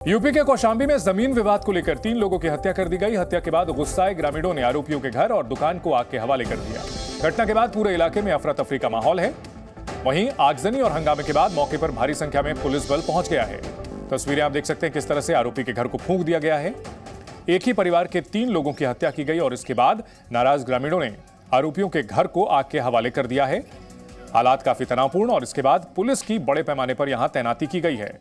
UP के कौशाम्बी में जमीन विवाद को लेकर 3 लोगों की हत्या कर दी गई। हत्या के बाद गुस्साए ग्रामीणों ने आरोपियों के घर और दुकान को आग के हवाले कर दिया। घटना के बाद पूरे इलाके में अफरा तफरी का माहौल है। वहीं आगजनी और हंगामे के बाद मौके पर भारी संख्या में पुलिस बल पहुंच गया है। तस्वीरें आप देख सकते हैं किस तरह से आरोपी के घर को फूंक दिया गया है। एक ही परिवार के 3 लोगों की हत्या की गई और इसके बाद नाराज ग्रामीणों ने आरोपियों के घर को आग के हवाले कर दिया है। हालात काफी तनावपूर्ण और इसके बाद पुलिस की बड़े पैमाने पर यहां तैनाती की गई है।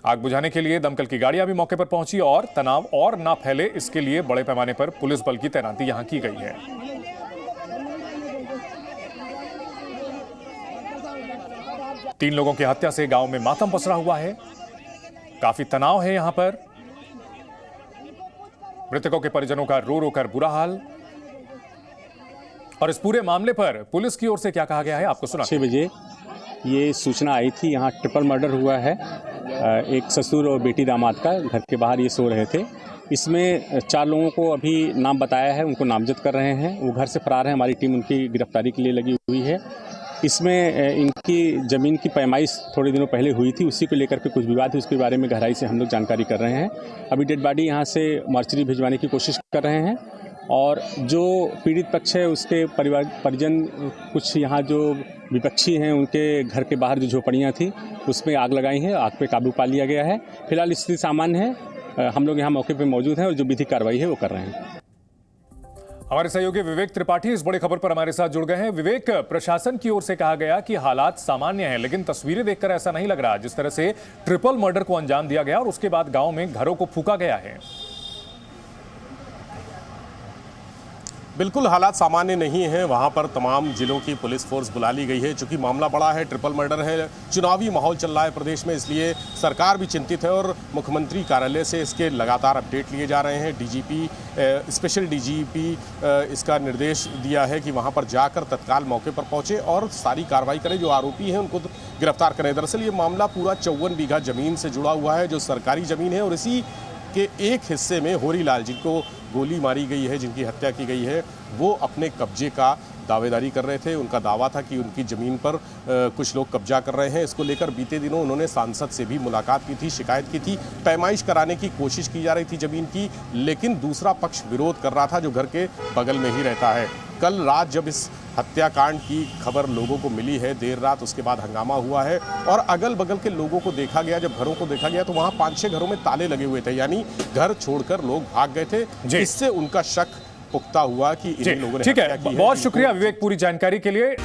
आग बुझाने के लिए दमकल की गाड़ियां भी मौके पर पहुंची और तनाव और ना फैले इसके लिए बड़े पैमाने पर पुलिस बल की तैनाती यहां की गई है। तीन लोगों की हत्या से गांव में मातम पसरा हुआ है। काफी तनाव है यहां पर। मृतकों के परिजनों का रो रो कर बुरा हाल। और इस पूरे मामले पर पुलिस की ओर से क्या कहा गया है आपको सुना। 6 बजे ये सूचना आई थी, यहाँ ट्रिपल मर्डर हुआ है। एक ससुर और बेटी दामाद का घर के बाहर ये सो रहे थे। इसमें 4 लोगों को अभी नाम बताया है, उनको नामजद कर रहे हैं। वो घर से फरार है, हमारी टीम उनकी गिरफ्तारी के लिए लगी हुई है। इसमें इनकी ज़मीन की पैमाइश थोड़े दिनों पहले हुई थी, उसी को लेकर के कुछ विवाद है, उसके बारे में गहराई से हम लोग जानकारी कर रहे हैं। अभी डेड बॉडी यहाँ से मार्चरी भिजवाने की कोशिश कर रहे हैं और जो पीड़ित पक्ष है उसके परिजन कुछ यहाँ जो विपक्षी हैं उनके घर के बाहर जो झोपड़ियाँ थी उसमें आग लगाई है। आग पे काबू पा लिया गया है। फिलहाल स्थिति सामान्य है। हम लोग यहाँ मौके पे मौजूद हैं और जो विधिक कार्रवाई है वो कर रहे हैं। हमारे सहयोगी विवेक त्रिपाठी इस बड़ी खबर पर हमारे साथ जुड़ गए हैं। विवेक, प्रशासन की ओर से कहा गया कि हालात सामान्य हैं, लेकिन तस्वीरें देखकर ऐसा नहीं लग रहा जिस तरह से ट्रिपल मर्डर को अंजाम दिया गया और उसके बाद गांव में घरों को फूंका गया है। बिल्कुल हालात सामान्य नहीं है। वहां पर तमाम जिलों की पुलिस फोर्स बुला ली गई है। चूंकि मामला बड़ा है, ट्रिपल मर्डर है, चुनावी माहौल चल रहा है प्रदेश में, इसलिए सरकार भी चिंतित है और मुख्यमंत्री कार्यालय से इसके लगातार अपडेट लिए जा रहे हैं। डीजीपी, स्पेशल डीजीपी इसका निर्देश दिया है कि वहां पर जाकर तत्काल मौके पर पहुंचे और सारी कार्रवाई करें, जो आरोपी हैं उनको गिरफ्तार करें। दरअसल ये मामला पूरा 54 बीघा जमीन से जुड़ा हुआ है, जो सरकारी जमीन है और इसी के एक हिस्से में होरीलाल, जिनको गोली मारी गई है, जिनकी हत्या की गई है, वो अपने कब्जे का दावेदारी कर रहे थे। उनका दावा था कि उनकी ज़मीन पर कुछ लोग कब्जा कर रहे हैं। इसको लेकर बीते दिनों उन्होंने सांसद से भी मुलाकात की थी, शिकायत की थी, पैमाइश कराने की कोशिश की जा रही थी ज़मीन की, लेकिन दूसरा पक्ष विरोध कर रहा था, जो घर के बगल में ही रहता है। कल रात जब इस हत्याकांड की खबर लोगों को मिली है, देर रात, उसके बाद हंगामा हुआ है और अगल बगल के लोगों को देखा गया। जब घरों को देखा गया तो वहाँ 5-6 घरों में ताले लगे हुए थे, यानी घर छोड़कर लोग भाग गए थे। इससे उनका शक पुख्ता हुआ कि इन्हीं लोगों ने हत्या की है। बहुत शुक्रिया विवेक पूरी जानकारी के लिए।